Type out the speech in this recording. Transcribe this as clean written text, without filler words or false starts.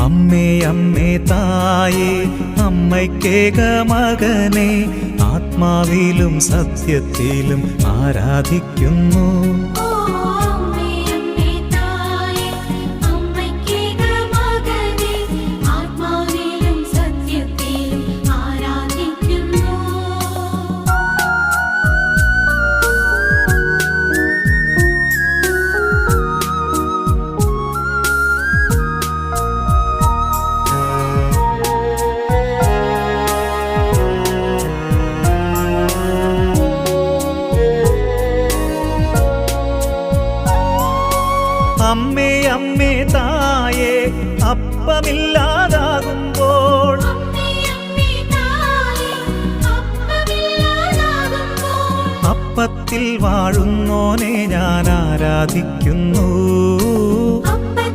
അമ്മേ അമ്മേ തായേ അമ്മയ്ക്കേക മകനെ ആത്മാവിലും സത്യത്തിലും ആരാധിക്കുന്നു. അമ്മേ അമ്മേ തായേ അപ്പമില്ലാതാകുമ്പോൾ അപ്പത്തിൽ വാഴുന്നോനെ ഞാൻ ആരാധിക്കുന്നു.